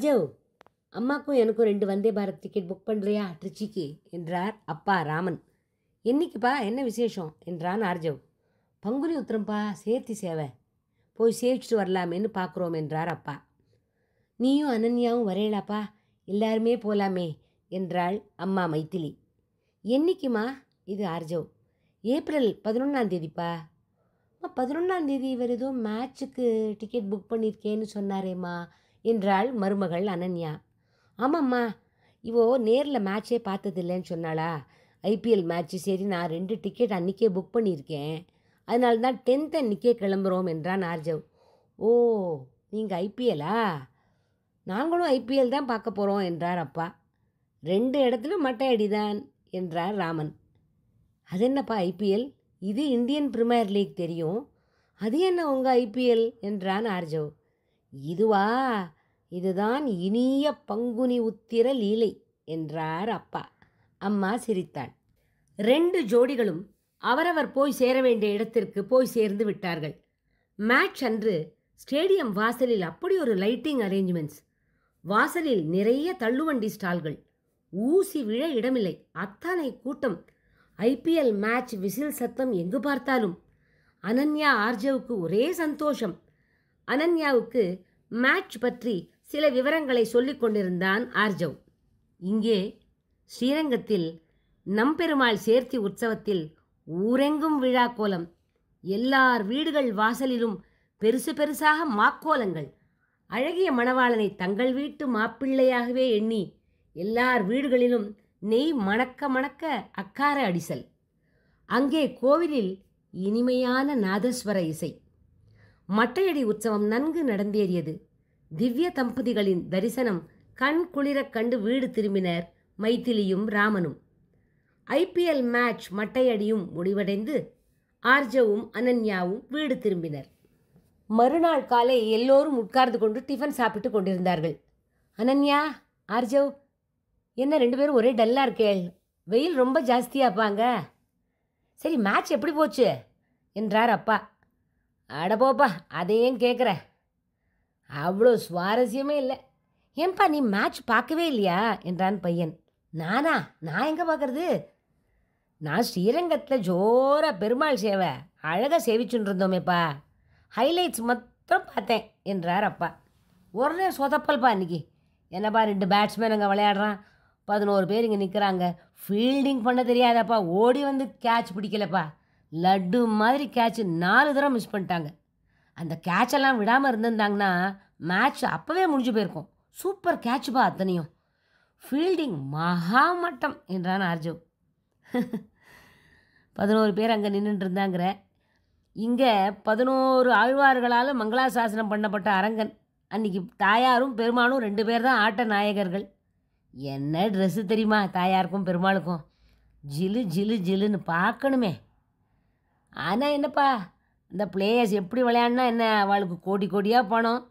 ஆர்ஜவ், அம்மாக்கும் எனக்கும் 2 Vande Bharat ticket book பண்ணுறியா ட்ரிச்சிக்கு என்றார் அப்பா ராமன். என்னைக்குப்பா, என்ன விசேஷம் என்றான் ஆர்ஜவ். பங்குனி உத்திரம்ப்பா, சேர்த்தி சேவை, போய் சேவிச்சுட்டு வரலாமேன்னு பார்க்குறோம் என்றார் அப்பா. நீயும் அனன்யாவும் வரையலாப்பா, எல்லாருமே போகலாமே என்றாள் அம்மா மைத்திலி. என்னைக்குமா இது ஆர்ஜவ்? ஏப்ரல் 11ஆம் தேதிப்பா. 11ஆம் தேதி இவர் ஏதோ மேட்சுக்கு டிக்கெட் புக் பண்ணியிருக்கேன்னு சொன்னாரேம்மா என்றாள் மருமகள் அனன்யா. ஆமாம்மா, இவோ நேரில் மேட்சே பார்த்ததில்லைன்னு சொன்னாளா. ஐபிஎல் மேட்ச்சு, சரி நான் 2 டிக்கெட் அன்றைக்கே புக் பண்ணியிருக்கேன், அதனால தான் 10th அன்றைக்கே கிளம்புறோம் என்றான் ஆர்ஜவ். ஓ, நீங்கள் ஐபிஎல்லா? நாங்களும் ஐபிஎல் தான் பார்க்க போகிறோம் என்றார் அப்பா. 2 இடத்துல மட்டை அடிதான் என்றார் ராமன். அது என்னப்பா ஐபிஎல்? இது இந்தியன் பிரீமியர் லீக் தெரியும், அது என்ன உங்கள் ஐபிஎல் என்றான் ஆர்ஜவ். இதுவா, இதுதான் இனிய பங்குனி உத்திர லீலை என்றார் அப்பா. அம்மா சிரித்தாள். 2 ஜோடிகளும் அவரவர் போய் சேர வேண்டிய இடத்திற்கு போய் சேர்ந்து விட்டார்கள். மேட்ச் அன்று ஸ்டேடியம் வாசலில் அப்படி ஒரு லைட்டிங் அரேஞ்ச்மெண்ட்ஸ். வாசலில் நிறைய தள்ளுவண்டி ஸ்டால்கள், ஊசி விழ இடமில்லை, அத்தனை கூட்டம். ஐபிஎல் மேட்ச் விசில் சத்தம் எங்கு பார்த்தாலும். அனன்யா ஆர்ஜவுக்கு ஒரே சந்தோஷம். அனன்யாவுக்கு மேட்ச் பற்றி சில விவரங்களை சொல்லிக் கொண்டிருந்தான் ஆர்ஜவ். இங்கே ஸ்ரீரங்கத்தில் நம்பெருமாள் சேர்த்தி உற்சவத்தில் ஊரெங்கும் விழா கோலம். எல்லார் வீடுகள் வாசலிலும் பெருசு பெருசாக மாக்கோலங்கள். அழகிய மணவாளனை தங்கள் வீட்டு மாப்பிள்ளையாகவே எண்ணி எல்லார் வீடுகளிலும் நெய் மணக்க மணக்க அக்கார அடிசல். அங்கே கோவிலில் இனிமையான நாதஸ்வர இசை. மட்டையடி உற்சவம் நன்கு நடந்தேறியது. திவ்ய தம்பதிகளின் தரிசனம் கண் குளிரக் கண்டு வீடு திரும்பினர் மைத்திலியும் ராமனும். ஐபிஎல் மேட்ச் மட்டையடியும் முடிவடைந்து ஆர்ஜவும் அனன்யாவும் வீடு திரும்பினர். மறுநாள் காலை எல்லோரும் உட்கார்ந்து கொண்டு டிஃபன் சாப்பிட்டு கொண்டிருந்தார்கள். அனன்யா, ஆர்ஜவ், என்ன 2 பேரும் ஒரே டல்லாக இருக்கேள்? வெயில் ரொம்ப ஜாஸ்தியாப்பாங்க. சரி, மேட்ச் எப்படி போச்சு என்றார் அப்பா. அடப்போப்பா, அதையும் கேட்குற, அவ்வளோ சுவாரஸ்யமே இல்லை. ஏன்பா, நீ மேட்ச் பார்க்கவே இல்லையா என்றான் பையன். நான் எங்கே பார்க்கறது? நான் ஸ்ரீரங்கத்தில் ஜோராக பெருமாள் சேவை அழகாக சேவிச்சுட்டு இருந்தோமேப்பா, ஹைலைட்ஸ் மட்டும் பார்த்தேன் என்றார் அப்பா. ஒரே சொதப்பல்ப்பா இன்னைக்கு. என்னப்பா, 2 பேட்ஸ்மேன் அங்கே விளையாடுறான், 11 பேர் இங்கே நிற்கிறாங்க, ஃபீல்டிங் பண்ண தெரியாதப்பா, ஓடி வந்து கேட்ச் பிடிக்கலப்பா, லட்டு மாதிரி கேட்ச் 4 தடவை மிஸ் பண்ணிட்டாங்க. அந்த கேட்செல்லாம் விடாமல் இருந்திருந்தாங்கன்னா மேட்ச் அப்போவே முடிஞ்சு போயிருக்கும். சூப்பர் கேட்சுப்பா அத்தனையும், ஃபீல்டிங் மகா மட்டம் என்றான் ஆர்ஜவ். 11 பேர் அங்கே நின்றுட்டு இருந்தாங்கிற. இங்கே 11 ஆழ்வார்களால் மங்களாசாசனம் பண்ணப்பட்ட அரங்கன். அன்றைக்கி தாயாரும் பெருமாளும் 2 பேர் தான் ஆட்ட நாயகர்கள். என்ன ட்ரெஸ்ஸு தெரியுமா தாயாருக்கும் பெருமாளுக்கும்? ஜிலு ஜிலு ஜிலுன்னு பார்க்கணுமே. ஆனால் என்னப்பா, இந்த பிளேயர்ஸ் எப்படி விளையாடினா என்ன, அவளுக்கு கோடி கோடியாக பணம்,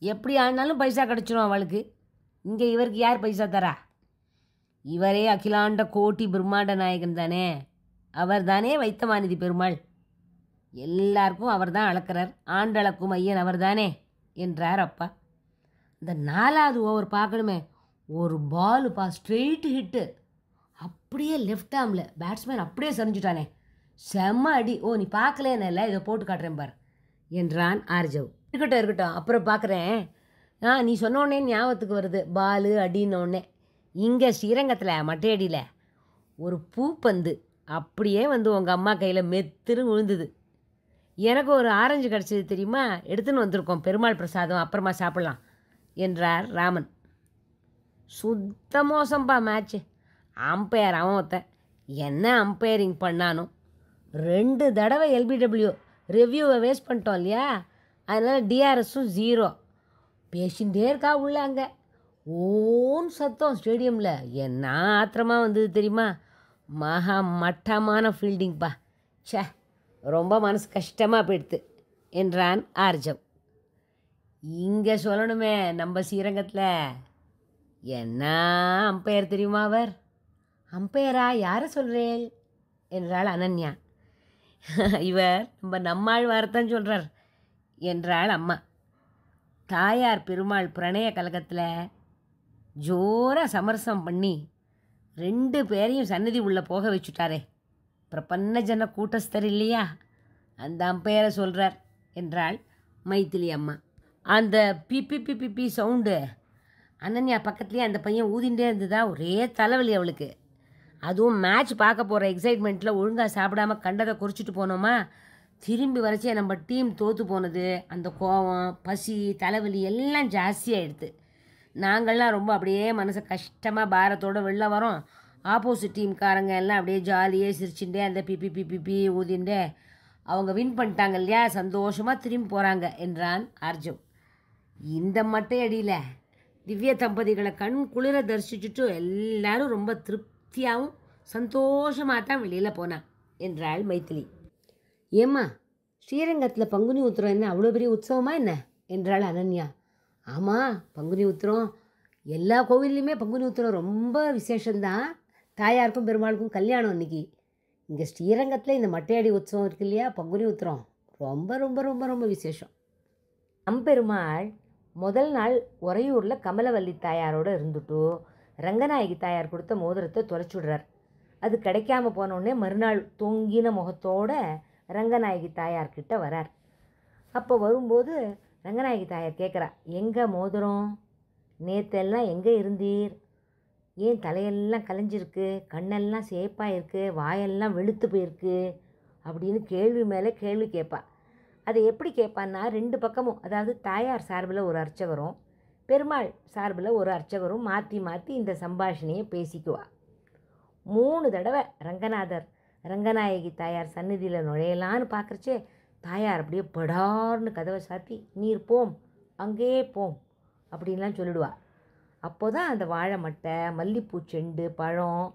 எப்படி ஆடினாலும் பைசா கிடச்சிரும் அவளுக்கு. இங்கே இவருக்கு யார் பைசா தரா? இவரே அகிலாண்ட கோட்டி பிரம்மாண்ட நாயகன் தானே, அவர் தானே வைத்தமாநிதி பெருமாள், எல்லாருக்கும் அவர் தான் அளக்கிறார், ஆண்டளக்கும் ஐயன் அவர் தானே என்றார் அப்பா. இந்த 4வது ஓவர் பார்க்கணுமே, ஒரு பாலுப்பா, ஸ்ட்ரெயிட் ஹிட்டு, அப்படியே லெஃப்ட் ஆர்மில் பேட்ஸ்மேன் அப்படியே சரிஞ்சுட்டானே, செம்ம அடி. ஓ, நீ பார்க்கலேன்னு, இதை போட்டு காட்டுறேன் பார் என்றான் ஆர்ஜவ். இருக்கட்டும், அப்புறம் பார்க்குறேன். நீ சொன்னோடனே ஞாபகத்துக்கு வருது, பாலு அடின்னொடனே. இங்கே ஸ்ரீரங்கத்தில் மட்டையடியில் ஒரு பூப்பந்து அப்படியே வந்து உங்கள் அம்மா கையில் மெத்துரு விழுந்தது. எனக்கு ஒரு ஆரஞ்சு கிடச்சிது தெரியுமா, எடுத்துன்னு வந்திருக்கோம், பெருமாள் பிரசாதம், அப்புறமா சாப்பிட்லாம் என்றார் ராமன். சுத்த மோசம்பா மேட்ச்சு. அம்பையர் அவன் ஒருத்தன், என்ன அம்பையரிங் பண்ணானோ. 2 தடவை எல்பிடபிள்யூ ரிவ்யூவை வேஸ்ட் பண்ணிட்டோம் இல்லையா, அதனால் டிஆர்எஸும் 0. பேசிகிட்டே இருக்கா உள்ள. அங்கே ஓன் சத்தம் ஸ்டேடியமில். என்ன ஆத்திரமாக வந்தது தெரியுமா, மகா மட்டமான ஃபீல்டிங்ப்பா. சே, ரொம்ப மனசு கஷ்டமாக போயிடுது என்றான் ஆர்ஜவ். இங்கே சொல்லணுமே, நம்ம ஸ்ரீரங்கத்தில் என்ன அம்பையர் தெரியுமா அவர்? அம்பையரா, யாரை சொல்கிறேன் என்றாள் அனன்யா. இவர் நம்ம நம்மாழ்வார்த்தான் சொல்கிறார் என்றாள் அம்மா. தாயார் பெருமாள் பிரணய கலகத்தில் ஜோராக சமரசம் பண்ணி 2 பேரையும் சந்நிதி உள்ளே போக வச்சுட்டாரே. பிரபன்ன ஜன கூட்டஸ்தர் இல்லையா, அந்த அம்பையரை சொல்கிறார் என்றாள் மைதிலி அம்மா. அந்த பிபி சவுண்டு அனன்யா பக்கத்துலேயே அந்த பையன் ஊதிண்டே இருந்ததா, ஒரே தலைவலி அவளுக்கு. அதுவும் மேட்ச் பார்க்க போகிற எக்ஸைட்மெண்ட்டில் ஒழுங்காக சாப்பிடாம கண்டதை குறிச்சிட்டு போனோமா, திரும்பி வரைச்சே நம்ம டீம் தோற்று போனது. அந்த கோவம், பசி, தலைவலி எல்லாம் ஜாஸ்தியாகிடுது. நாங்கள்லாம் ரொம்ப அப்படியே மனசை கஷ்டமாக பாரத்தோடு வெளில வரோம். ஆப்போசிட் டீம்காரங்க எல்லாம் அப்படியே ஜாலியே சிரிச்சுட்டே அந்த பிபி ஊதிண்டே அவங்க வின் பண்ணிட்டாங்க இல்லையா, சந்தோஷமாக திரும்பி போகிறாங்க என்றான் ஆர்ஜவ். இந்த மட்டை அடியில் திவ்ய தம்பதிகளை கண் குளிர தரிசிச்சுட்டு எல்லாரும் ரொம்ப திருப்தியாகவும் சந்தோஷமாக தான் வெளியில் போனான் என்றாள் மைதிலி. ஏம்மா, ஸ்ரீரங்கத்தில் பங்குனி உத்திரம் என்ன அவ்வளோ பெரிய உற்சவமா என்ன என்றாள் அனன்யா. ஆமாம், பங்குனி உத்திரம் எல்லா கோவில்லையுமே பங்குனி உத்திரம் ரொம்ப விசேஷந்தான். தாயாருக்கும் பெருமாளுக்கும் கல்யாணம் அன்றைக்கி. இங்கே ஸ்ரீரங்கத்தில் இந்த மட்டையாடி உற்சவம் இருக்கு இல்லையா, பங்குனி உத்திரம் ரொம்ப ரொம்ப ரொம்ப ரொம்ப விசேஷம். நம்பெருமாள் முதல் நாள் உறையூரில் கமலவல்லி தாயாரோடு இருந்துட்டு ரங்கநாயகி தாயார் கொடுத்த மோதிரத்தை தொலைச்சுடுறார். அது கிடைக்காம போனோடனே மறுநாள் தொங்கின முகத்தோட ரங்கநாயகி தாயார்கிட்ட வரார். அப்போ வரும்போது ரங்கநாயகி தாயார் கேட்குறா, எங்கே மோதிரம், நேற்றெல்லாம் எங்கே இருந்தீர், ஏன் தலையெல்லாம் கலைஞ்சிருக்கு, கண்ணெல்லாம் சேப்பாக இருக்குது, வாயெல்லாம் வெளுத்து போயிருக்கு அப்படின்னு கேள்வி மேலே கேள்வி கேட்பா. அதை எப்படி கேட்பான்னா, 2 பக்கமும், அதாவது தாயார் சார்பில் ஒரு அர்ச்சகரும் பெருமாள் சார்பில் ஒரு அர்ச்சகரும் மாற்றி மாற்றி இந்த சம்பாஷணையை பேசிக்குவா. 3 தடவை ரங்கநாயகி தாயார் சந்நிதியில் நுழையலான்னு பார்க்குறச்சே தாயார் அப்படியே படார்னு கதவை சாத்தி, நீர் போம், அங்கேயே போம் அப்படின்லாம் சொல்லிடுவா. அப்போ தான் அந்த வாழை மட்டை, மல்லிப்பூ செண்டு, பழம்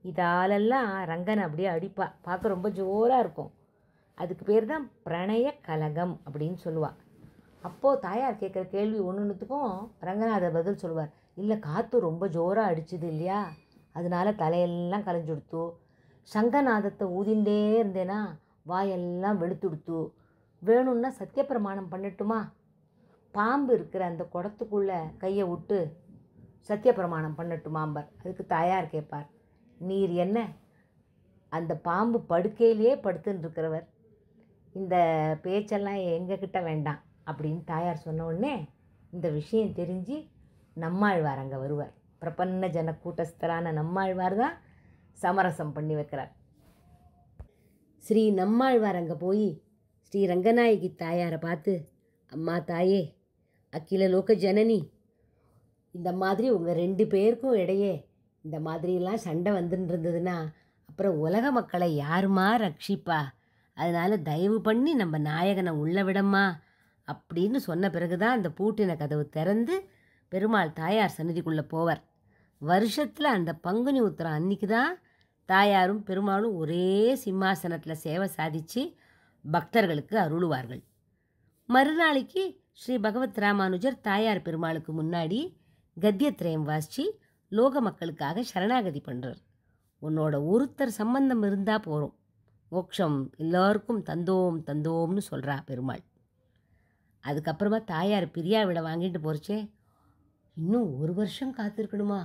இதாலெல்லாம் ரங்கனை அப்படியே அடிப்பா. பார்க்க ரொம்ப ஜோராக இருக்கும். அதுக்கு பேர் தான் பிரணய கலகம் அப்படின்னு சொல்லுவாள். அப்போது தாயார் கேட்குற கேள்வி ஒன்றுத்துக்கும் ரங்கநாதர் பதில் சொல்லுவார், இல்லை காற்று ரொம்ப ஜோராக அடிச்சுது இல்லையா, அதனால தலையெல்லாம் கலைஞ்சுடுத்து, சங்கநாதத்தை ஊதிண்டே இருந்தேன்னா வாயெல்லாம் வெளுத்துடுத்து, வேணும்னா சத்தியப்பிரமாணம் பண்ணட்டுமா, பாம்பு இருக்கிற அந்த குடத்துக்குள்ளே கையை விட்டு சத்தியப்பிரமாணம் பண்ணட்டுமாம்பர். அதுக்கு தாயார் கேட்பார், நீர் என்ன அந்த பாம்பு படுக்கையிலேயே படுத்துன்னு இருக்கிறவர், இந்த பேச்செல்லாம் எங்ககிட்ட வேண்டாம் அப்படின்னு தாயார் சொன்ன உடனே இந்த விஷயம் தெரிஞ்சு நம்மாழ்வார் அங்கே வருவார். பிரபன்ன ஜன கூட்டஸ்தரான நம்மாழ்வார் தான் சமரசம் பண்ணி வைக்கிறார். ஸ்ரீ நம்மாழ்வார் அங்கே போய் ஸ்ரீ ரங்கநாயகி தாயாரை பார்த்து, அம்மா தாயே, அகில லோக ஜனனி, இந்த மாதிரி உங்கள் 2 பேருக்கும் இடையே இந்த மாதிரிலாம் சண்டை வந்துன்னு இருந்ததுன்னா அப்புறம் உலக மக்களை யாருமா ரட்சிப்பா, அதனால் தயவு பண்ணி நம்ம நாயகனை உள்ள விடம்மா அப்படின்னு சொன்ன பிறகு தான் அந்த பூட்டின கதவு திறந்து பெருமாள் தாயார் சந்நிதிக்குள்ளே போவார். வருஷத்தில் அந்த பங்குனி உத்திரம் அன்னைக்கு தான் தாயாரும் பெருமாளும் ஒரே சிம்மாசனத்தில் சேவை சாதித்து பக்தர்களுக்கு அருளுவார்கள். மறுநாளைக்கு ஸ்ரீ பகவத் ராமானுஜர் தாயார் பெருமாளுக்கு முன்னாடி கத்தியத்ரயம் வாசித்து லோக மக்களுக்காக சரணாகதி பண்ணுறார். உன்னோட ஒருத்தர் சம்பந்தம் இருந்தால் போகிறோம், மோட்சம் எல்லாருக்கும் தந்தோம்னு சொல்கிறா பெருமாள். அதுக்கப்புறமா தாயார் பிரியா விட வாங்கிட்டு போகிறச்சே, இன்னும் 1 வருஷம் காத்திருக்கணுமா,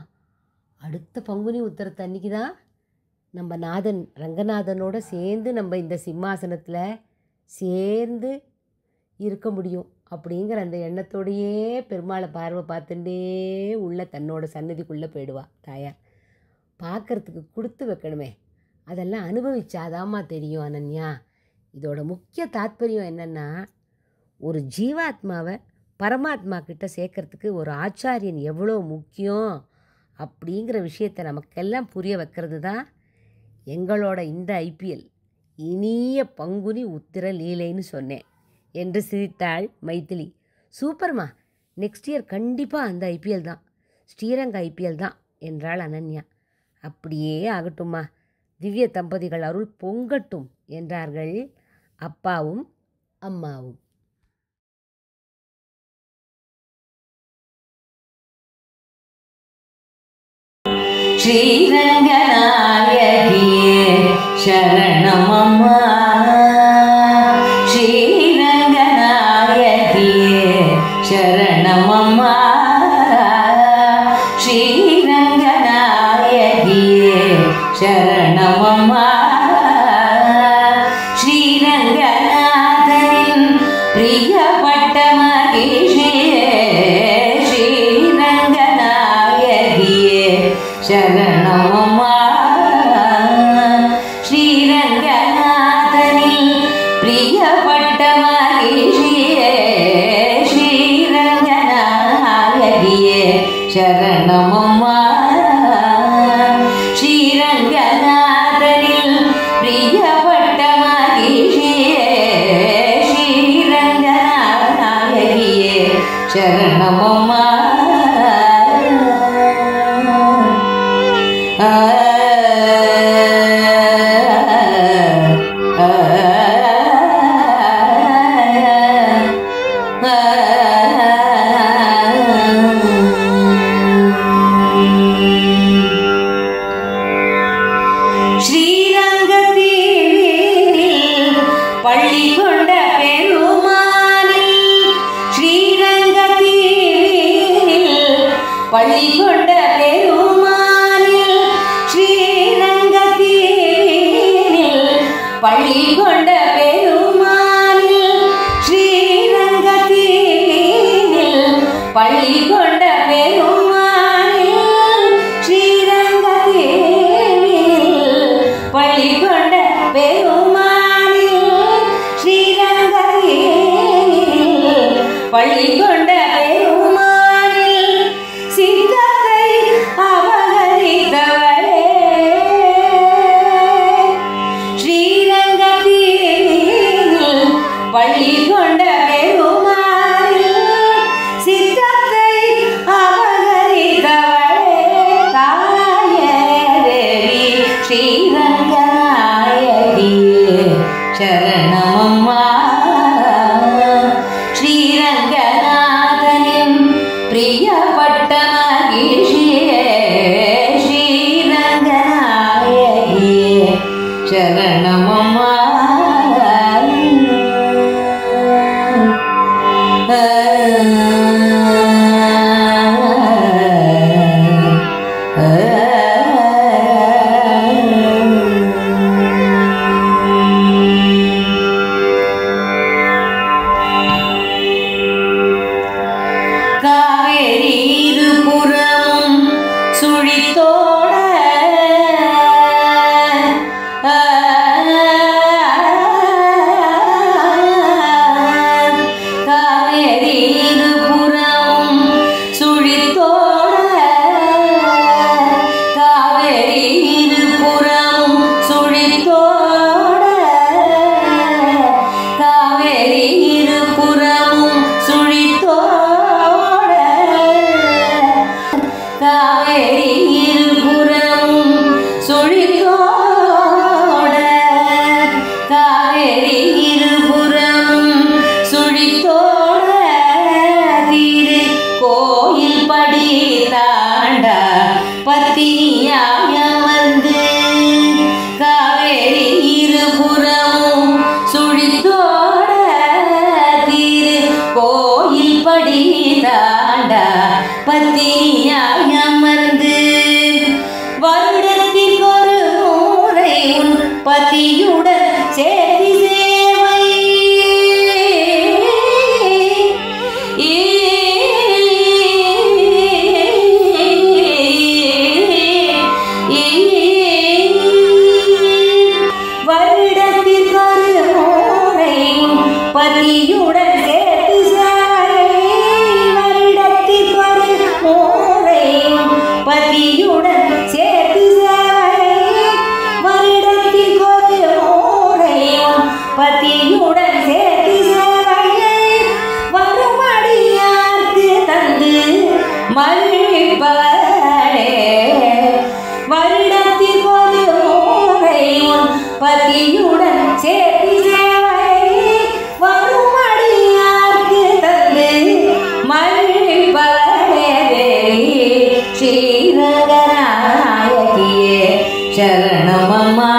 அடுத்த பங்குனி உத்திரத்து அன்னைக்கு தான் நம்ம நாதன் ரங்கநாதனோட சேர்ந்து நம்ம இந்த சிம்மாசனத்தில் சேர்ந்து இருக்க முடியும் அப்படிங்கிற அந்த எண்ணத்தோடையே பெருமாளை பார்வை பார்த்துட்டே உள்ள தன்னோட சன்னதிக்குள்ளே போயிடுவா தாயார். பார்க்குறதுக்கு கொடுத்து வைக்கணுமே, அதெல்லாம் அனுபவிச்சாதாம்மா தெரியும் அனன்யா. இதோட முக்கிய தாத்பரியம் என்னென்னா, ஒரு ஜீவாத்மாவை பரமாத்மா கிட்ட சேர்க்கறதுக்கு ஒரு ஆச்சாரியன் எவ்வளோ முக்கியம் அப்படிங்கிற விஷயத்தை நமக்கெல்லாம் புரிய வைக்கிறது தான் எங்களோட இந்த ஐபிஎல் இனிய பங்குனி உத்திர லீலைன்னு சொன்னேன் என்று சிரித்தாள் மைதிலி. சூப்பர்மா, நெக்ஸ்ட் இயர் கண்டிப்பாக அந்த ஐபிஎல் தான், ஸ்ரீரங்க ஐபிஎல் தான் என்றாள் அனன்யா. அப்படியே ஆகட்டும்மா, திவ்ய தம்பதிகள் அருள் பொங்கட்டும் என்றார்கள் அப்பாவும் அம்மாவும். ஸ்ரீரங்கநாயகியே சரணமம்மா, ஸ்ரீரங்கநாயகியே சரணம். ஸ்ரீரங்கநாயகியே சரணமம்மா ஸ்ரீரங்கநாதனின் பிரியப்பட்ட மகிழ்ச்சியே ஸ்ரீரங்கநாயகியே சரணமம்மா ஸ்ரீரங்கநாதனின் பிரியப்பட்ட மகிழ்ச்சியே ஸ்ரீரங்கநாயகியே சரணமம்மா ஸ்ரீரங்கநாதனில் பிரியப்பட்ட மகிழ்ச்சியே ஸ்ரீரங்கநாயகியே சரணமம்மா பள்ளி கொண்ட பெருமானில் ஸ்ரீரங்கத்தீவில் பள்ளி கொண்ட பெருமானில் ஸ்ரீரங்கத்தீவில் பள்ளி கொண்ட பெருமானில் ஸ்ரீரங்கத்தீவில் பள்ளி கொண்ட பெருமானில் ஸ்ரீரங்கத்தீவில் பள்ளி கொண்ட பெருமானில் பள்ளி கொண்ட பெருமானில் சித்தத்தை அபகரித்தவளே ஸ்ரீரங்கத்தில் பள்ளி கொண்ட பெருமானில் சித்தத்தை அபகரித்தவளே தாயே தேவி ஸ்ரீரங்கநாயகியே சரணமம்மா ஸ்ரீரங்கநாதனின் பிரியப்பட்ட மகிழ்ச்சியே ஸ்ரீரங்கநாயகியே சரணமம்மா காவேரி இருபுறமும் சுழித்தோட காவேரி இருபுறமும் சுழித்தோட காவேரி இருபுறமும் சுழித்தோட காவேரி இருபுறமும் சுழித்தோட காவேரி இருபுறமும் சுழித்தோட காவேரி இருபுறமும் சுழித்தோட திரு கோயில் படி தாண்டா பத்தினியாக வந்து காவேரி இருபுறமும் சுழித்தோட திரு கோயில் படி தாண்டா பத்தினியாக அமர்ந்து வருடத்தில் ஒரு முறை உன் பதியுடன் சேதி சேவை வருடத்தில் ஒரு முறை உன் பதியுடன் சேதி சேவை வருடத்தில் ஒரு முறை பதியுடன் சேர்த்து சேவை வருடத்தில் ஒரு முறை பதியுடன் சேர்த்து சேவையை வருமடியார்க்கு தந்து மகிழ்ப்பவளே வருடத்தில் ஒரு முறை பதியுடன் சேர்த்து சேவை வருமடியார்க்கு தந்து மகிழ்ப்பவளே ஸ்ரீரங்கநாயகியே சரணமம்மா